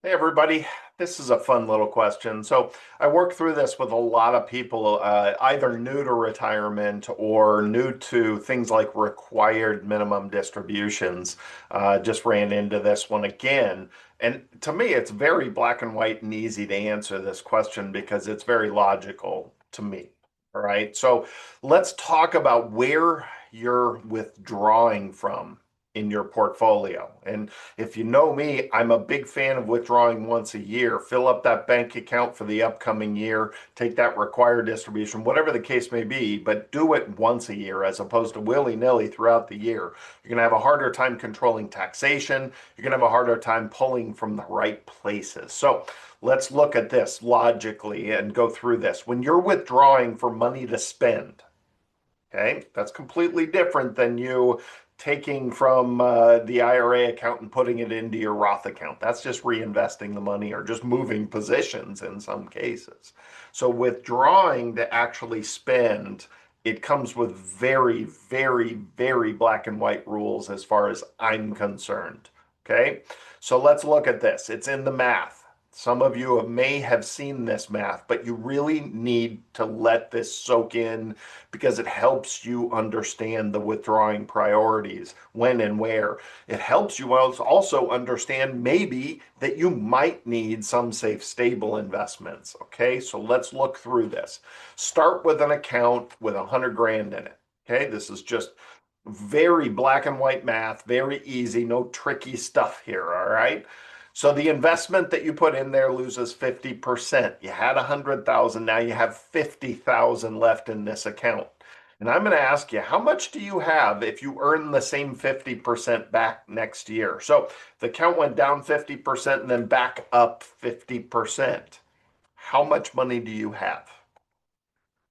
Hey everybody, this is a fun little question. So I work through this with a lot of people, either new to retirement or new to things like required minimum distributions. Just ran into this one again. And to me, it's very black and white and easy to answer this question because it's very logical to me. All right. So let's talk about where you're withdrawing from in your portfolio. And if you know me, I'm a big fan of withdrawing once a year. Fill up that bank account for the upcoming year, take that required distribution, whatever the case may be, but do it once a year as opposed to willy-nilly throughout the year. You're going to have a harder time controlling taxation. You're going to have a harder time pulling from the right places. So let's look at this logically and go through this. When you're withdrawing for money to spend, okay, that's completely different than you taking from the IRA account and putting it into your Roth account. That's just reinvesting the money or just moving positions in some cases. So withdrawing to actually spend, it comes with very, very, very black and white rules as far as I'm concerned. Okay, so let's look at this. It's in the math. Some of you may have seen this math, but you really need to let this soak in because it helps you understand the withdrawing priorities, when and where. It helps you also understand maybe that you might need some safe, stable investments. Okay, so let's look through this. Start with an account with 100 grand in it. Okay, this is just very black and white math, very easy, no tricky stuff here. All right. So the investment that you put in there loses 50%. You had 100,000, now you have 50,000 left in this account. And I'm going to ask you, how much do you have if you earn the same 50% back next year? So the account went down 50% and then back up 50%. How much money do you have?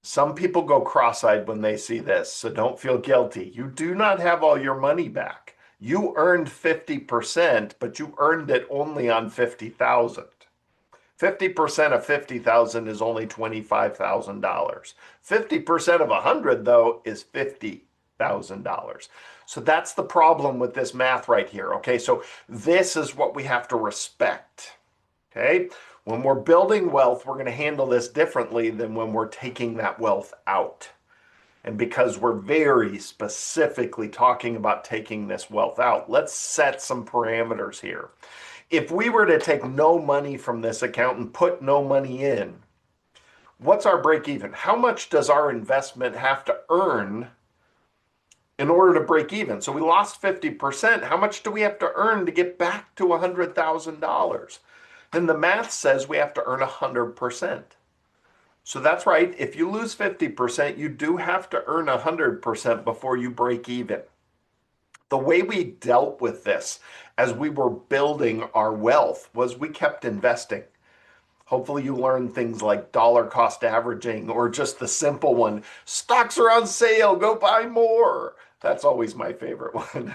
Some people go cross-eyed when they see this, so don't feel guilty. You do not have all your money back. You earned 50%, but you earned it only on 50,000. 50% of 50,000 is only $25,000. 50% of 100 though is $50,000. So that's the problem with this math right here. Okay, so this is what we have to respect. Okay, when we're building wealth, we're going to handle this differently than when we're taking that wealth out. And because we're very specifically talking about taking this wealth out, let's set some parameters here. If we were to take no money from this account and put no money in, what's our break even? How much does our investment have to earn in order to break even? So we lost 50%. How much do we have to earn to get back to $100,000? Then the math says we have to earn 100%. So that's right. If you lose 50%, you do have to earn 100% before you break even. The way we dealt with this as we were building our wealth was we kept investing. Hopefully you learned things like dollar cost averaging or just the simple one, stocks are on sale, go buy more. That's always my favorite one.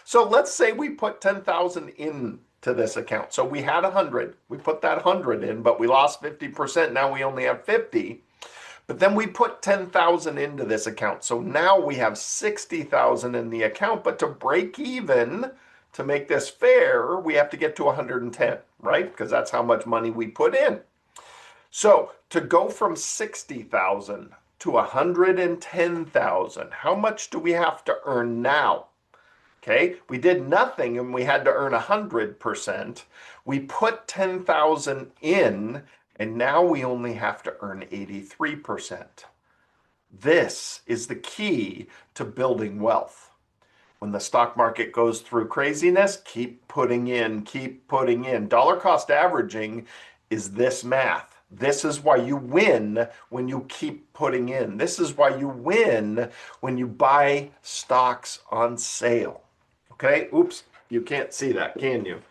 So let's say we put 10,000 in to this account. So we had 100, we put that 100 in, but we lost 50%. Now we only have 50. But then we put 10,000 into this account. So now we have 60,000 in the account, but to break even, to make this fair, we have to get to 110, right? Because that's how much money we put in. So to go from 60,000 to 110,000, how much do we have to earn now? Okay, we did nothing and we had to earn 100%. We put 10,000 in and now we only have to earn 83%. This is the key to building wealth. When the stock market goes through craziness, keep putting in, keep putting in. Dollar cost averaging is this math. This is why you win when you keep putting in. This is why you win when you buy stocks on sale. Okay, oops, you can't see that, can you?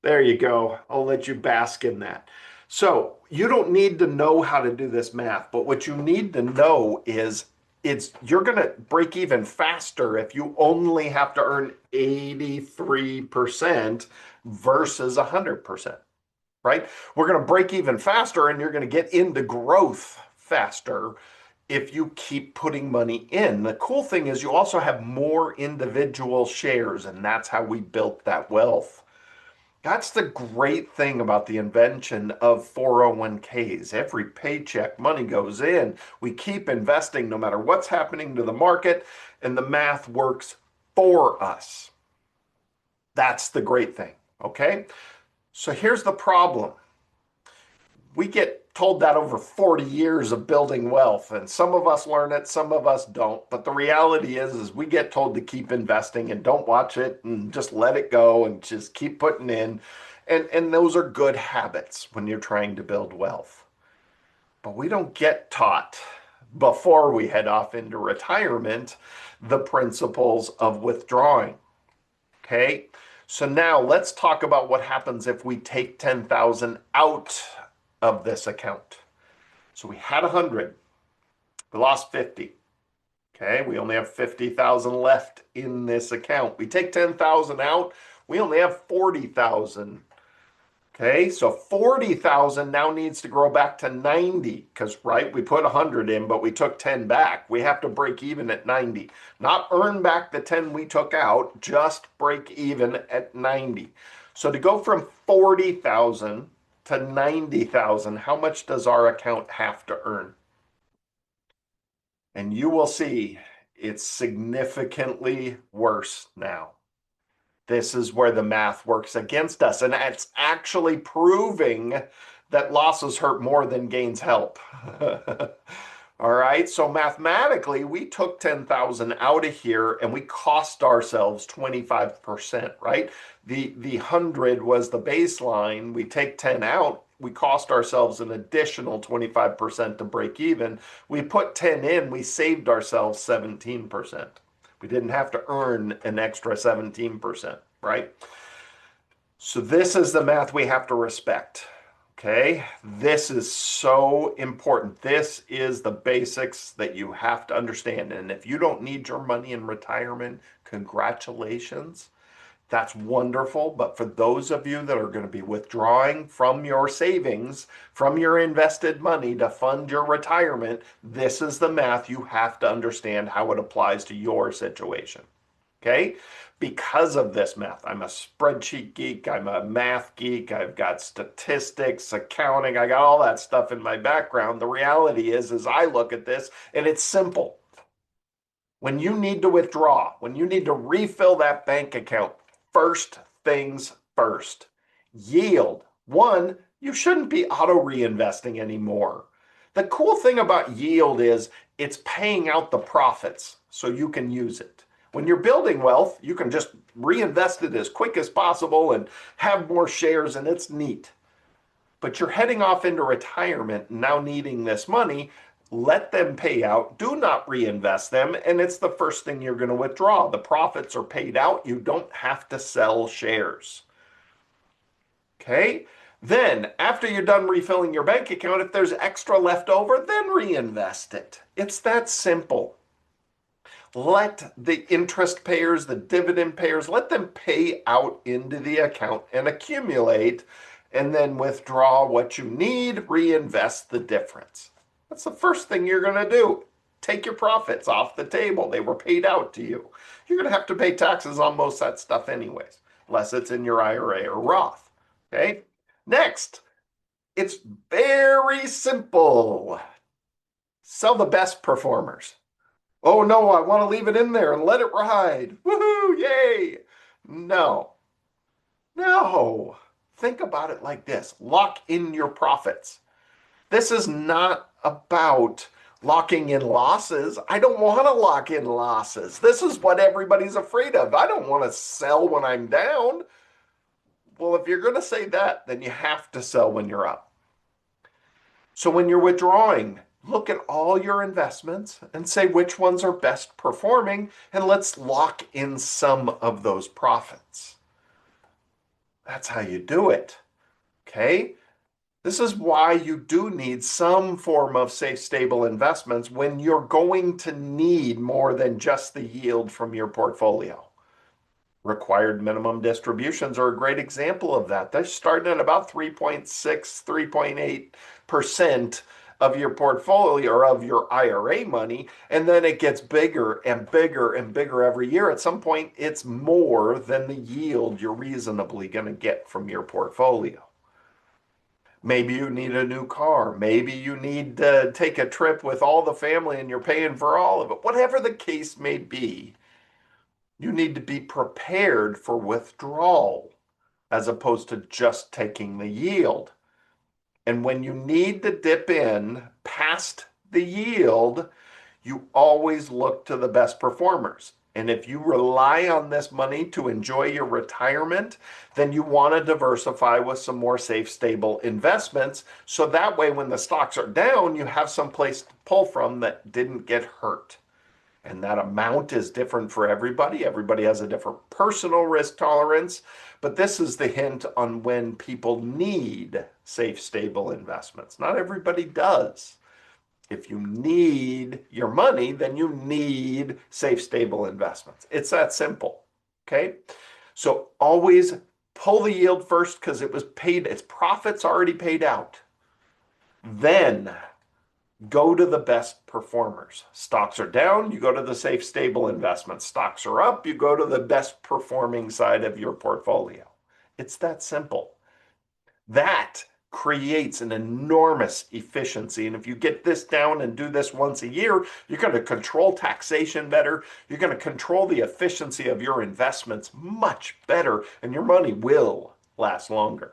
There you go. I'll let you bask in that. So you don't need to know how to do this math, but what you need to know is you're going to break even faster if you only have to earn 83% versus 100%, right? We're going to break even faster and you're going to get into growth faster if you keep putting money in. The cool thing is you also have more individual shares, and that's how we built that wealth. That's the great thing about the invention of 401ks. Every paycheck, money goes in. We keep investing no matter what's happening to the market, and the math works for us. That's the great thing. Okay? So here's the problem. We get told that over 40 years of building wealth, and some of us learn it, some of us don't. But the reality is we get told to keep investing and don't watch it and just let it go and just keep putting in. And those are good habits when you're trying to build wealth. But we don't get taught before we head off into retirement the principles of withdrawing. Okay? So now let's talk about what happens if we take 10,000 out of this account. So we had 100, we lost 50. Okay, we only have 50,000 left in this account. We take 10,000 out, we only have 40,000. Okay, so 40,000 now needs to grow back to 90 because, right, we put 100 in, but we took 10 back. We have to break even at 90. Not earn back the 10 we took out, just break even at 90. So to go from 40,000 to 90,000, how much does our account have to earn? And you will see it's significantly worse now. This is where the math works against us. And it's actually proving that losses hurt more than gains help. All right. So mathematically, we took 10,000 out of here and we cost ourselves 25%, right? The 100 was the baseline. We take 10 out. We cost ourselves an additional 25% to break even. We put 10 in. We saved ourselves 17%. We didn't have to earn an extra 17%, right? So this is the math we have to respect. Okay, this is so important. This is the basics that you have to understand. And if you don't need your money in retirement, congratulations. That's wonderful. But for those of you that are going to be withdrawing from your savings, from your invested money to fund your retirement, this is the math you have to understand how it applies to your situation. Okay? Because of this math, I'm a spreadsheet geek, I'm a math geek, I've got statistics, accounting, I got all that stuff in my background. The reality is I look at this and it's simple. When you need to withdraw, when you need to refill that bank account, first things first. Yield. One, you shouldn't be auto reinvesting anymore. The cool thing about yield is it's paying out the profits so you can use it. When you're building wealth, you can just reinvest it as quick as possible and have more shares, and it's neat. But you're heading off into retirement now needing this money. Let them pay out. Do not reinvest them. And it's the first thing you're going to withdraw. The profits are paid out. You don't have to sell shares. Okay? Then, after you're done refilling your bank account, if there's extra left over, then reinvest it. It's that simple. Let the interest payers, the dividend payers, let them pay out into the account and accumulate, and then withdraw what you need, reinvest the difference. That's the first thing you're going to do. Take your profits off the table. They were paid out to you. You're going to have to pay taxes on most of that stuff anyways, unless it's in your IRA or Roth. Okay? Next, it's very simple. Sell the best performers. Oh no, I want to leave it in there and let it ride. Woohoo, yay. No, no. Think about it like this. Lock in your profits. This is not about locking in losses. I don't want to lock in losses. This is what everybody's afraid of. I don't want to sell when I'm down. Well, if you're going to say that, then you have to sell when you're up. So when you're withdrawing, look at all your investments and say which ones are best performing, and let's lock in some of those profits. That's how you do it. Okay? This is why you do need some form of safe, stable investments when you're going to need more than just the yield from your portfolio. Required minimum distributions are a great example of that. They're starting at about 3.6, 3.8% of your portfolio or of your IRA money, and then it gets bigger and bigger and bigger every year. At some point, it's more than the yield you're reasonably going to get from your portfolio. Maybe you need a new car. Maybe you need to take a trip with all the family and you're paying for all of it. Whatever the case may be, you need to be prepared for withdrawal as opposed to just taking the yield. And when you need to dip in past the yield, you always look to the best performers. And if you rely on this money to enjoy your retirement, then you want to diversify with some more safe, stable investments. So that way, when the stocks are down, you have some place to pull from that didn't get hurt. And that amount is different for everybody. Everybody has a different personal risk tolerance. But this is the hint on when people need safe, stable investments. Not everybody does. If you need your money, then you need safe, stable investments. It's that simple. Okay. So always pull the yield first because it was paid, its profits already paid out. Then go to the best performers. Stocks are down, you go to the safe, stable investments. Stocks are up, you go to the best performing side of your portfolio. It's that simple. That creates an enormous efficiency. And if you get this down and do this once a year, you're going to control taxation better. You're going to control the efficiency of your investments much better, and your money will last longer.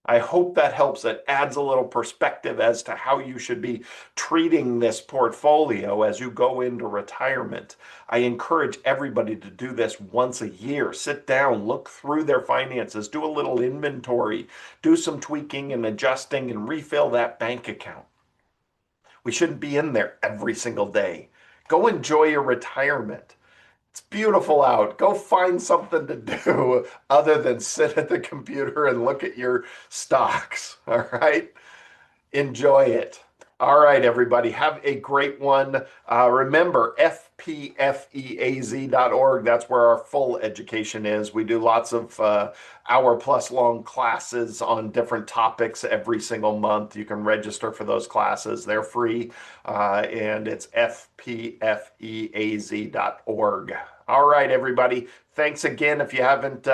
I hope that helps. It adds a little perspective as to how you should be treating this portfolio as you go into retirement. I encourage everybody to do this once a year. Sit down, look through their finances, do a little inventory, do some tweaking and adjusting, and refill that bank account. We shouldn't be in there every single day. Go enjoy your retirement. It's beautiful out. Go find something to do other than sit at the computer and look at your stocks. All right. Enjoy it. All right, everybody. Have a great one. Remember, fpfeaz.org. That's where our full education is. We do lots of hour-plus long classes on different topics every single month. You can register for those classes. They're free, and it's fpfeaz.org. All right, everybody. Thanks again. If you haven't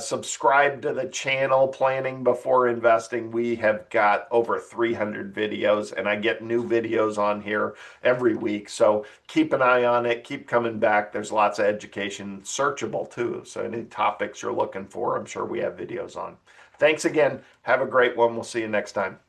subscribed to the channel Planning Before Investing, we have got over 300 videos, and I get new videos on here every week. So keep an eye on it. Keep coming back. There's lots of education, searchable too. So any topics you're looking for, I'm sure we have videos on. Thanks again. Have a great one. We'll see you next time.